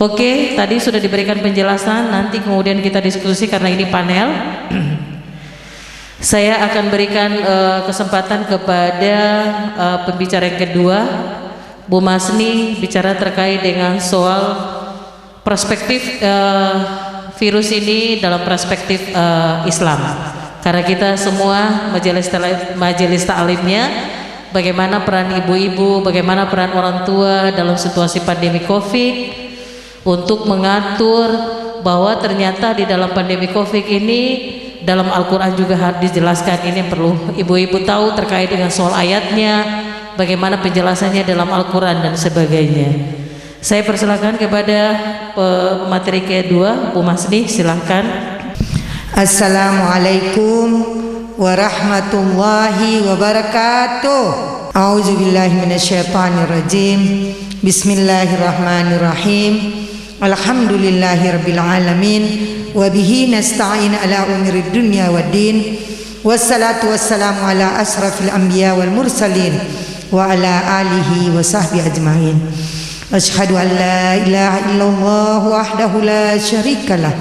Oke, tadi sudah diberikan penjelasan, nanti kemudian kita diskusi karena ini panel. Saya akan berikan kesempatan kepada pembicara yang kedua, Bu Masni, bicara terkait dengan soal perspektif virus ini dalam perspektif Islam. Karena kita semua majelis ta'limnya, bagaimana peran ibu-ibu, bagaimana peran orang tua dalam situasi pandemi Covid untuk mengatur bahwa ternyata di dalam pandemi Covid ini dalam Al-Quran juga harus dijelaskan. Ini yang perlu ibu-ibu tahu terkait dengan soal ayatnya, bagaimana penjelasannya dalam Al-Quran dan sebagainya. Saya persilakan kepada pemateri kedua, Bu Masni, silakan. Assalamualaikum warahmatullahi wabarakatuh. A'udzubillahi minasyaitonirrajim. Bismillahirrahmanirrahim. Alhamdulillahirabbil alamin wa bihi nasta'in ala umurid dunya waddin. Wassalatu wassalamu ala asrafil anbiya wal mursalin wa ala alihi wa sahbihi ajmain. Asyhadu an la ilaha illallah wahdahu la syarikalah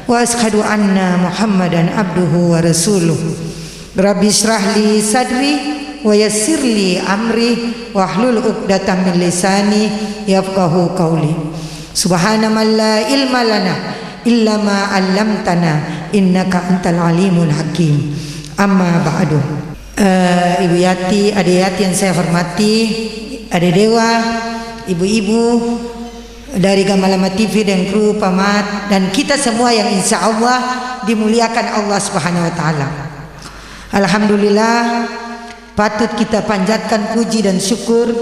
wa asyhadu anna Muhammadan abduhu wa rasuluh. Rabbi shrah li sadri wa yassir li amri wahlul 'uqdatam min lisani yafqahu qawli. Subhana man la ilma lana illa ma 'allamtana innaka antal alimul hakim. Amma ba'du. Ibu Yati, Ade Yati yang saya hormati, Ade Dewa, ibu-ibu dari Gamalama TV dan kru Pamat, dan kita semua yang insya Allah dimuliakan Allah Subhanahu wa Ta'ala. Alhamdulillah, patut kita panjatkan puji dan syukur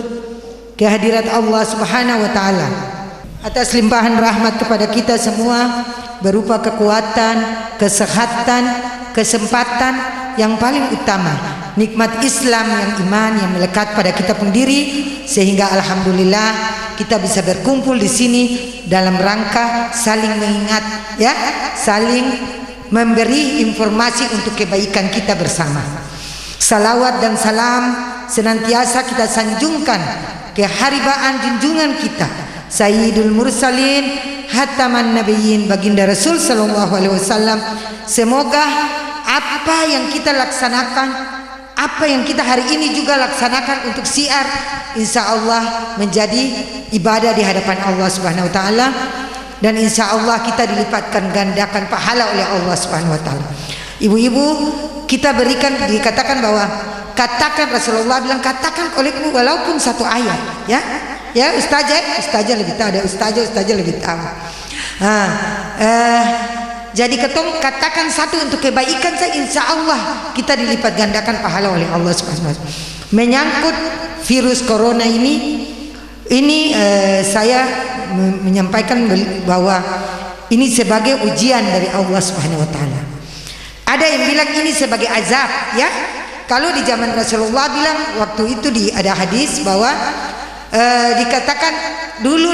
kehadirat Allah Subhanahu wa Ta'ala atas limpahan rahmat kepada kita semua berupa kekuatan, kesehatan, kesempatan yang paling utama, nikmat Islam yang iman yang melekat pada kita pendiri, sehingga alhamdulillah kita bisa berkumpul di sini dalam rangka saling mengingat, ya, saling memberi informasi untuk kebaikan kita bersama. Salawat dan salam senantiasa kita sanjungkan ke haribaan junjungan kita Sayyidul Mursalin Hataman Nabiyyin baginda Rasul sallallahu alaihi wasallam. Semoga apa yang kita laksanakan, apa yang kita hari ini juga laksanakan untuk syiar, insya Allah menjadi ibadah di hadapan Allah Subhanahu wa Ta'ala, dan insya Allah kita dilipatkan gandakan pahala oleh Allah Subhanahu wa Ta'ala. Ibu-ibu, kita berikan, dikatakan bahwa katakan, Rasulullah bilang katakan olehmu walaupun satu ayat, ya, ya ustazah lebih tahu, ada ustazah lebih tahu. Jadi ketong katakan satu untuk kebaikan saya, insya Allah kita dilipat gandakan pahala oleh Allah Subhanahu wa Ta'ala. Menyangkut virus corona ini saya menyampaikan bahwa ini sebagai ujian dari Allah Subhanahu wa Ta'ala. Ada yang bilang ini sebagai azab, ya. Kalau di zaman Rasulullah bilang waktu itu ada hadis bahwa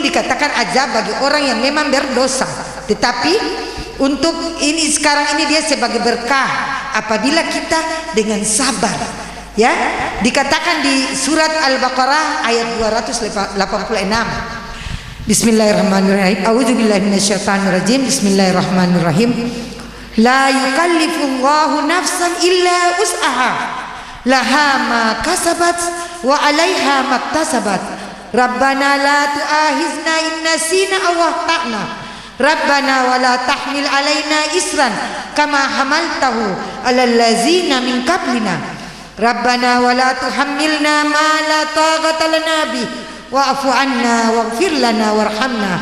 dikatakan azab bagi orang yang memang berdosa, tetapi untuk ini sekarang ini dia sebagai berkah apabila kita dengan sabar, ya. Dikatakan di surat Al-Baqarah ayat 286. Bismillahirrahmanirrahim. A'udzubillahi minasyaitonirrajim. Bismillahirrahmanirrahim. La yukallifullahu nafsan illa wus'aha. Laha ma kasabat wa 'alaiha maktasabat. Rabbana la tu'akhizna in nasina aw akhtana. Rabbana wa la tahmil alaina isran kama hamaltahu alal ladzina min qablina. Rabbana wa la tuhammilna ma la taqata lana bi wa'fu 'anna waghfir lana warhamna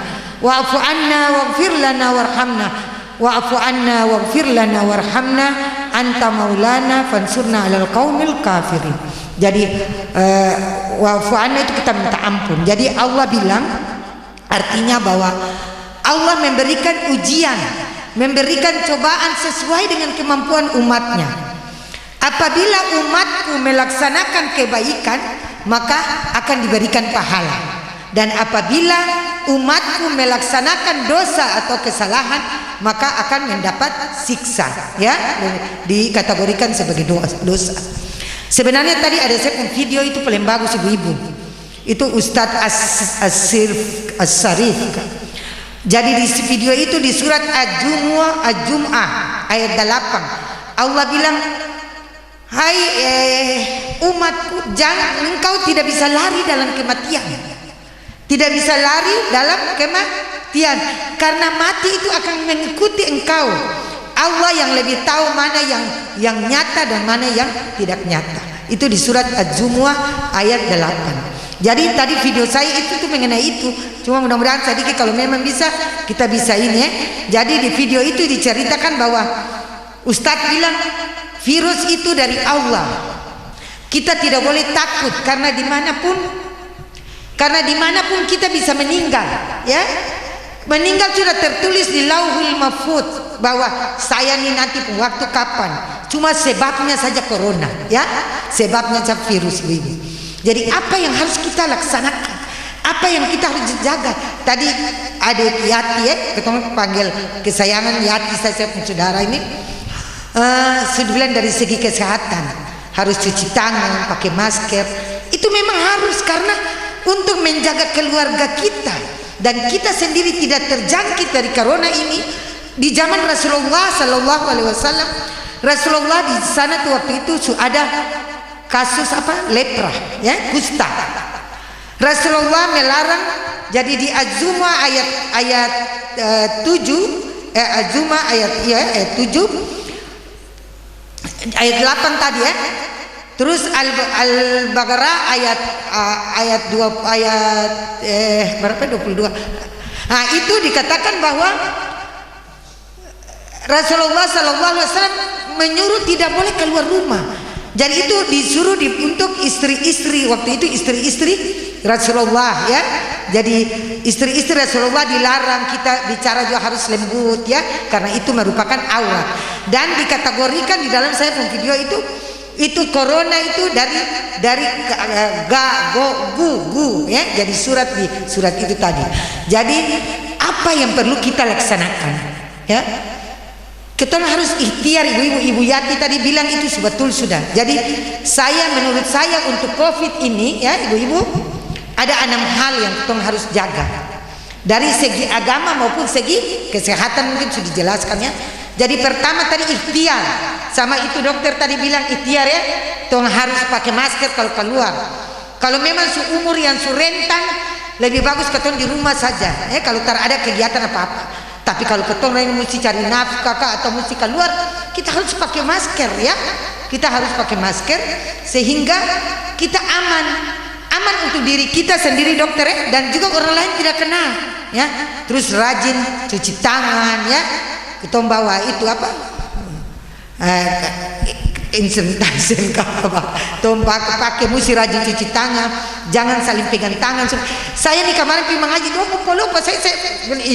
wa'fu 'anna waghfir lana warhamna wa'fu 'anna waghfir lana warhamna anta maulana fansurna 'alal qaumil kafirin. Jadi wa'fu 'anna itu kita minta ampun. Jadi Allah bilang, artinya bahwa Allah memberikan ujian, memberikan cobaan sesuai dengan kemampuan umatnya. Apabila umatku melaksanakan kebaikan, maka akan diberikan pahala. Dan apabila umatku melaksanakan dosa atau kesalahan, maka akan mendapat siksa, ya, dikategorikan sebagai dosa. Sebenarnya tadi ada saya video itu paling bagus ibu-ibu. Itu Ustadz As-Sarif Jadi di video itu di surat Al-Jum'ah ayat 8 Allah bilang, hai umatku, jangan, engkau tidak bisa lari dalam kematian, tidak bisa lari dalam kematian, karena mati itu akan mengikuti engkau. Allah yang lebih tahu mana yang nyata dan mana yang tidak nyata. Itu di surat Az-Zumuah ayat 8. Jadi tadi video saya itu tuh mengenai itu. Cuma mudah-mudahan sedikit kalau memang bisa kita bisa ini ya. Jadi di video itu diceritakan bahwa Ustadz bilang virus itu dari Allah. Kita tidak boleh takut karena dimanapun kita bisa meninggal, ya. Meninggal sudah tertulis di Lauhul Mahfuz bahwa saya ini nanti waktu kapan. Cuma sebabnya saja corona, ya. Sebabnya saja virus ini. Jadi apa yang harus kita laksanakan? Apa yang kita harus jaga? Tadi ada Yati ya, ketemu panggil kesayangan Yati, saya pun saudara ini. Sudah bilang dari segi kesehatan harus cuci tangan, pakai masker. Itu memang harus karena untuk menjaga keluarga kita dan kita sendiri tidak terjangkit dari corona ini. Di zaman Rasulullah Sallallahu Alaihi Wasallam, Rasulullah di sana tuh waktu itu ada kasus lepra, ya, kusta. Rasulullah melarang. Jadi di Az-Zumuah ayat 7, Az-Zumuah ayat 7, ayat 8 tadi ya. Terus Al-Baqarah ayat 22. Nah, itu dikatakan bahwa Rasulullah Sallallahu Alaihi Wasallam menyuruh tidak boleh keluar rumah. Jadi itu disuruh untuk istri-istri, waktu itu istri-istri Rasulullah, ya. Jadi istri-istri Rasulullah dilarang, kita bicara juga harus lembut, ya, karena itu merupakan aurat. Dan dikategorikan di dalam saya pun video itu corona itu dari gu, ya. Jadi surat itu tadi. Jadi apa yang perlu kita laksanakan, ya? Kita harus ikhtiar. Ibu Yati tadi bilang itu betul sudah. Jadi menurut saya untuk COVID ini, ya ibu-ibu, ada 6 hal yang kita harus jaga dari segi agama maupun segi kesehatan, mungkin sudah dijelaskan ya. Jadi pertama tadi ikhtiar, sama itu dokter tadi bilang ikhtiar ya, kita harus pakai masker kalau keluar. Kalau memang seumur yang rentan, lebih bagus kita di rumah saja ya, kalau ada kegiatan apa-apa. Tapi kalau ketemu ini mesti cari nafkah atau mesti keluar, kita harus pakai masker ya. Kita harus pakai masker sehingga kita aman untuk diri kita sendiri dokter ya, dan juga orang lain tidak kena ya. Terus rajin cuci tangan ya. Kita bawa itu apa? Pakai mesti rajin cuci tangan, jangan saling pegang tangan. Saya nih kemarin pergi mengaji, lupa saya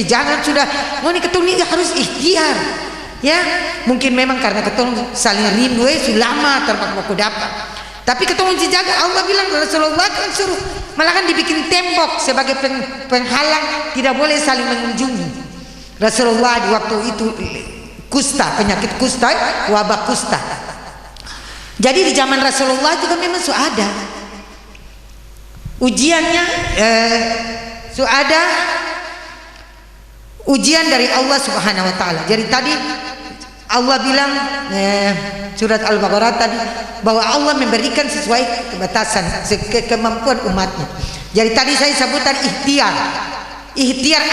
jangan sudah. Mau nih ketemu ini harus ikhtiar, ya. Mungkin memang karena ketemu saling rindu sudah lama terpaku dapat. Tapi ketemu dijaga. Allah bilang Rasulullah kan suruh, malah kan dibikin tembok sebagai penghalang, tidak boleh saling mengunjungi. Rasulullah di waktu itu kusta, penyakit kusta, wabah kusta. Jadi di zaman Rasulullah juga memang sudah ada ujiannya, sudah ada ujian dari Allah Subhanahu Wa Taala. Jadi tadi Allah bilang surat Al-Baqarah tadi bahwa Allah memberikan sesuai kebatasan, kemampuan umatnya. Jadi tadi saya sebutkan ikhtiar 6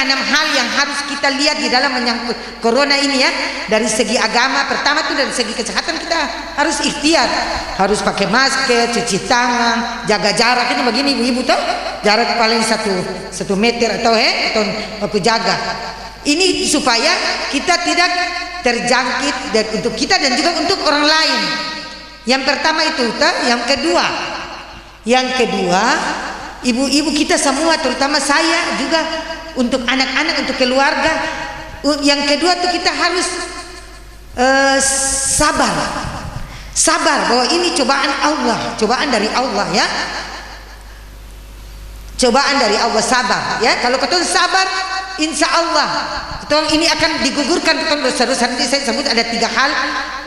hal yang harus kita lihat di dalam menyangkut corona ini ya. Dari segi agama pertama tuh, dari segi kesehatan kita harus ikhtiar, harus pakai masker, cuci tangan, jaga jarak. Ini begini ibu-ibu tuh, jarak paling 1 meter atau aku jaga. Ini supaya kita tidak terjangkit, dan untuk kita dan juga untuk orang lain. Yang pertama itu tuh. Yang kedua ibu-ibu kita semua, terutama saya juga, untuk anak-anak, untuk keluarga. Yang kedua tuh kita harus sabar bahwa ini cobaan Allah, cobaan dari Allah ya, cobaan dari Allah, sabar ya. Kalau kita sabar, insya Allah kita ini akan digugurkan dosa-dosa. Nanti saya sebut ada 3 hal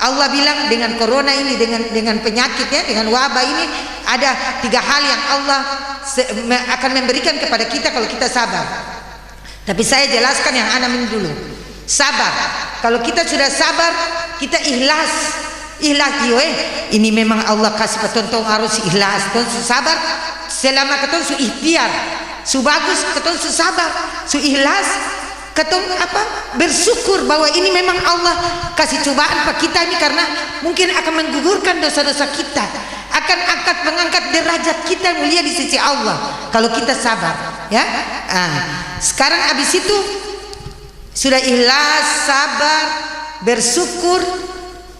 Allah bilang dengan corona ini, dengan penyakit ya, dengan wabah ini, ada 3 hal yang Allah akan memberikan kepada kita kalau kita sabar. Tapi saya jelaskan yang ana min dulu. Sabar. Kalau kita sudah sabar, kita ikhlas. Ikhlas ini memang Allah kasih petuntung harus ikhlas. Ton su sabar selama keton su ikhtiar. Su bagus keton su sabar, su ikhlas. Keton apa? Bersyukur bahwa ini memang Allah kasih cobaan pada kita ini karena mungkin akan menggugurkan dosa-dosa kita, akan mengangkat derajat kita mulia di sisi Allah kalau kita sabar, ya. Sekarang habis itu sudah ikhlas, sabar, bersyukur,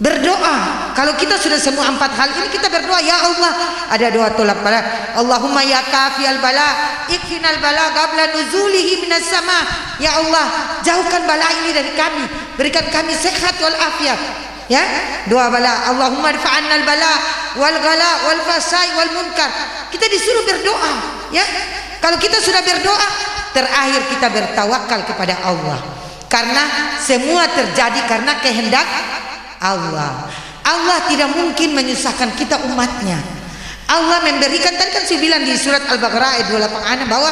berdoa. Kalau kita sudah semua 4 hal ini, kita berdoa, ya Allah. Ada doa tolak bala, Allahumma ya kafi al bala ikfinal bala qabla nuzulihi minas sama. Ya Allah, jauhkan bala ini dari kami, berikan kami sehat wal afiat, ya. Doa bala, Allahumma rfa'anna al bala wal ghala wal fasai wal munkar. Kita disuruh berdoa, ya. Kalau kita sudah berdoa, terakhir kita bertawakal kepada Allah, karena semua terjadi karena kehendak Allah. Allah tidak mungkin menyusahkan kita umatnya. Allah memberikan, tadi kan saya bilang di surat Al-Baqarah ayat 28 bahwa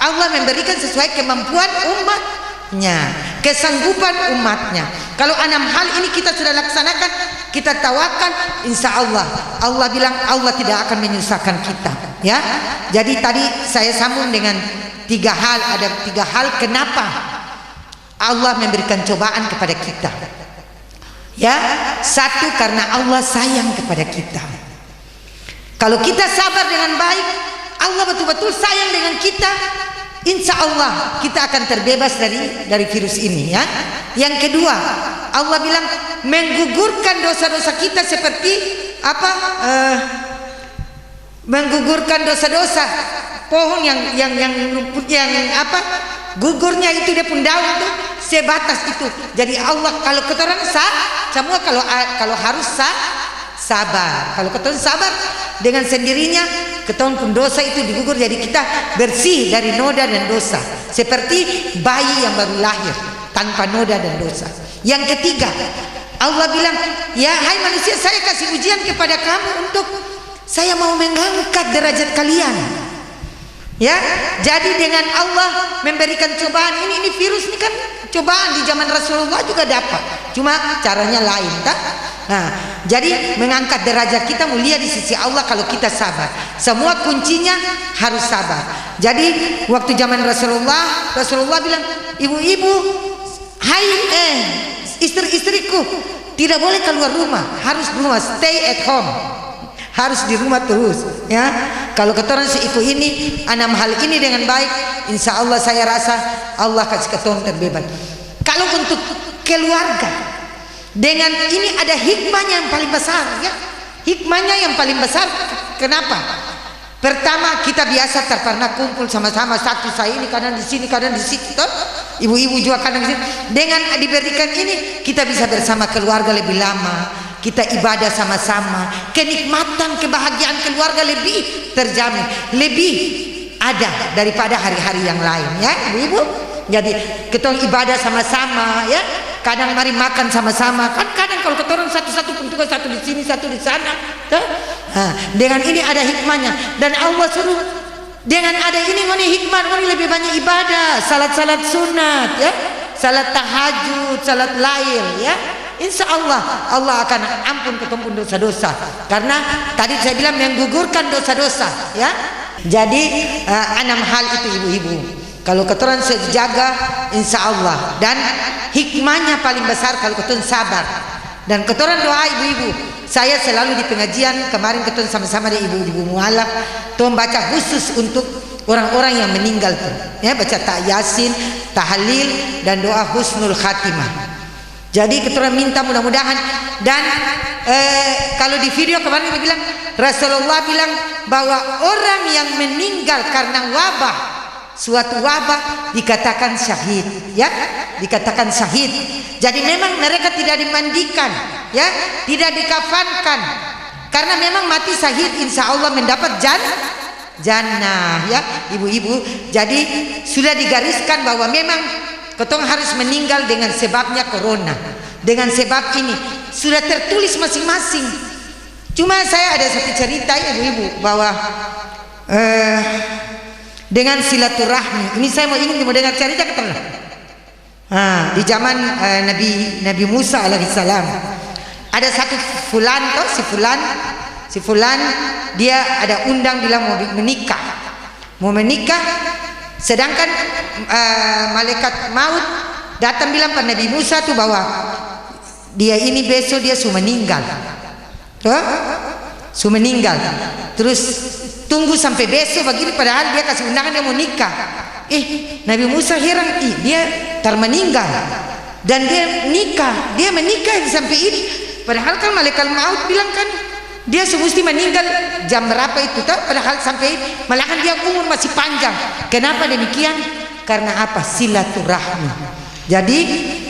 Allah memberikan sesuai kemampuan umatnya, kesanggupan umatnya. Kalau 6 hal ini kita sudah laksanakan, kita tawakal, insya Allah Allah bilang Allah tidak akan menyusahkan kita, ya. Jadi tadi saya sambung dengan 3 hal. Ada 3 hal kenapa Allah memberikan cobaan kepada kita. Ya, 1 karena Allah sayang kepada kita. Kalau kita sabar dengan baik, Allah betul-betul sayang dengan kita, insya Allah kita akan terbebas dari virus ini, ya. Yang kedua, Allah bilang menggugurkan dosa-dosa kita seperti apa? Menggugurkan dosa-dosa pohon yang apa? Gugurnya itu dia pun daun tuh sebatas itu. Jadi Allah kalau ketoran semua kalau harus sabar. Kalau ketoran sabar dengan sendirinya ketoran pun dosa itu digugur, jadi kita bersih dari noda dan dosa. Seperti bayi yang baru lahir tanpa noda dan dosa. Yang ketiga, Allah bilang, "Ya hai manusia, saya kasih ujian kepada kamu untuk saya mau mengangkat derajat kalian." Ya, jadi dengan Allah memberikan cobaan ini virus ini kan cobaan di zaman Rasulullah juga dapat, cuma caranya lain, tak? Nah, jadi mengangkat derajat kita mulia di sisi Allah kalau kita sabar. Semua kuncinya harus sabar. Jadi waktu zaman Rasulullah bilang, ibu-ibu, hai istri-istriku, tidak boleh keluar rumah, harus di rumah, stay at home. Harus di rumah terus, ya. Kalau ketoran seiku ini 6 hal ini dengan baik, insya Allah saya rasa Allah kasih ketoran terbebas. Kalau untuk keluarga, dengan ini ada hikmahnya yang paling besar, ya. Hikmahnya yang paling besar, kenapa? Pertama, kita biasa terpernah kumpul sama-sama, satu saya ini kadang di sini kadang di situ, ibu-ibu juga kadang di sini. Dengan diberikan ini, kita bisa bersama keluarga lebih lama. Kita ibadah sama-sama, kenikmatan, kebahagiaan keluarga lebih terjamin, lebih ada daripada hari-hari yang lain, ya ibu-ibu. Jadi kita ibadah sama-sama, ya. Kadang mari makan sama-sama. Kan kadang kalau kita orang satu-satu pun juga, satu di sini, satu di sana. Dengan ini ada hikmahnya, dan Allah suruh dengan ada ini ngoni hikmah, ngoni lebih banyak ibadah, salat-salat sunat, ya, salat tahajud, salat lail, ya. Insya Allah Allah akan ampun ketemu dosa-dosa, karena tadi saya bilang menggugurkan dosa-dosa, ya. Jadi 6 hal itu ibu-ibu kalau ketoran sejaga, insya Allah, dan hikmahnya paling besar kalau ketoran sabar dan ketoran doa ibu-ibu. Saya selalu di pengajian kemarin ketoran sama-sama di ibu-ibu mualaf tuh baca khusus untuk orang-orang yang meninggal tuh, ya, baca Yasin, tahlil, dan doa husnul khatimah. Jadi kita minta mudah-mudahan. Dan kalau di video kemarin dia bilang, Rasulullah bilang bahwa orang yang meninggal karena wabah, suatu wabah, dikatakan syahid, ya, dikatakan syahid. Jadi memang mereka tidak dimandikan, ya, tidak dikafankan, karena memang mati syahid insya Allah mendapat jannah, ya ibu-ibu. Jadi sudah digariskan bahwa memang ketong harus meninggal dengan sebabnya corona, dengan sebab ini sudah tertulis masing-masing. Cuma saya ada satu cerita ibu-ibu bahwa dengan silaturahmi. Ini saya mau dengar cerita ketemu. Di zaman Nabi Musa alaihissalam, ada satu fulan toh, si fulan dia ada undang bilang mau menikah, sedangkan malaikat maut datang bilang pada Nabi Musa tuh bahwa dia ini besok dia sudah meninggal, terus tunggu sampai besok begini, padahal dia kasih undangan dia mau nikah. Nabi Musa heran, dia termeninggal dan dia menikah sampai ini, padahal kan malaikat maut bilang kan dia semesti meninggal jam berapa itu tahu, padahal sampai malahan dia umur masih panjang. Kenapa demikian? Karena apa? Silaturahmi. Jadi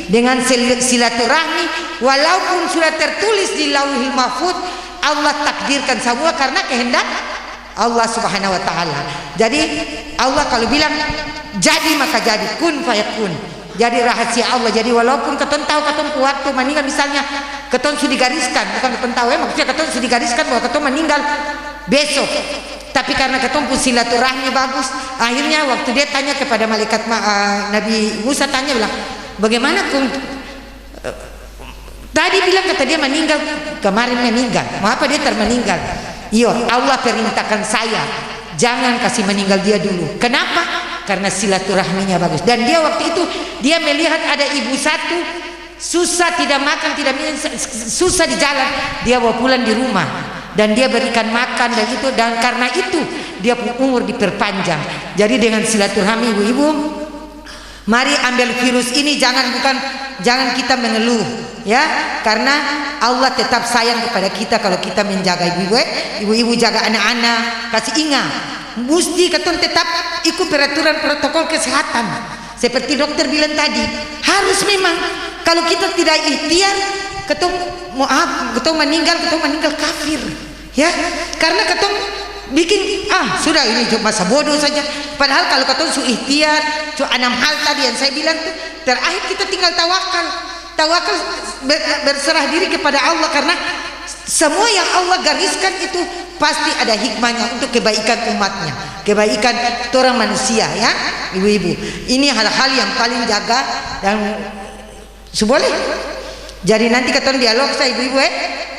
dengan silaturahmi, walaupun sudah tertulis di Lauhul Mahfuz, Allah takdirkan semua karena kehendak Allah Subhanahu wa taala. Jadi Allah kalau bilang jadi maka jadi, kun fayakun. Jadi rahasia Allah. Jadi walaupun keton tahu keton waktu meninggal misalnya, keton sudah digariskan, bukan keton tahu maksudnya keton sudah digariskan bahwa keton meninggal besok. Tapi karena keton pun silaturahmi bagus, akhirnya waktu dia tanya kepada malaikat Nabi Musa tanya bilang, bagaimana kun tadi bilang kata dia meninggal, kemarin meninggal, mau apa dia termeninggal? Iya, Allah perintahkan saya jangan kasih meninggal dia dulu. Kenapa? Karena silaturahminya bagus. Dan dia waktu itu dia melihat ada ibu satu susah, tidak makan, tidak minum, susah di jalan, dia bawa pulang di rumah dan dia berikan makan dan itu, dan karena itu dia umur diperpanjang. Jadi dengan silaturahmi ibu-ibu, mari ambil virus ini, jangan kita mengeluh ya, karena Allah tetap sayang kepada kita kalau kita menjaga ibu-ibu jaga anak-anak. Kasih ingat, mesti keton tetap ikut peraturan protokol kesehatan seperti dokter bilang tadi. Harus memang kalau kita tidak ikhtiar, keton meninggal kafir ya, karena keton bikin sudah ini cuma masa bodoh saja. Padahal kalau keton su ikhtiar, 6 hal tadi yang saya bilang tuh, terakhir kita tinggal tawakal berserah diri kepada Allah, karena semua yang Allah gariskan itu pasti ada hikmahnya untuk kebaikan umatnya, kebaikan orang manusia ya ibu-ibu. Ini hal-hal yang paling jaga dan boleh. Jadi nanti keton dialog saya ibu-ibu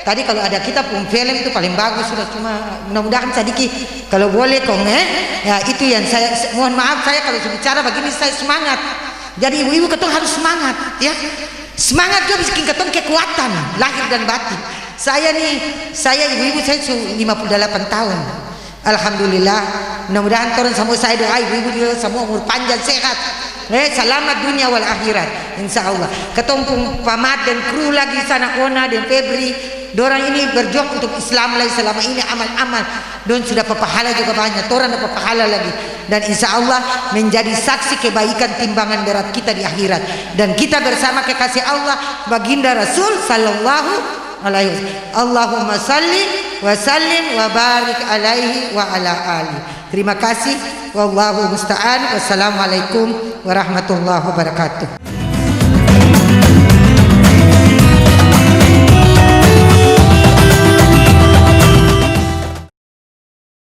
tadi kalau ada kita pun film itu paling bagus sudah, cuma mudah-mudahan sedikit kalau boleh ya itu yang saya mohon maaf, saya kalau bicara begini saya semangat. Jadi ibu-ibu keton harus semangat ya. Semangat juga bikin keton kekuatan lahir dan batin. Saya ibu-ibu saya 58 tahun. Alhamdulillah. Mudah-mudahan turun sama saya doa ibu-ibu juga semua umur panjang sehat. Selamat dunia wal akhirat insyaallah. Keton pun Pamat dan kru lagi sana Ona dan Febri. Dorang ini berjuang untuk Islam lagi selama ini, amal-amal. Dan sudah pahala juga banyak. Orang dapat pahala lagi. Dan insya Allah menjadi saksi kebaikan timbangan berat kita di akhirat. Dan kita bersama kekasih Allah baginda Rasul sallallahu alaihi wasallam. Allahumma salli wa sallim wa barik alaihi wa ala ali. Terima kasih. Wallahu musta'an. Wassalamualaikum warahmatullahi wabarakatuh.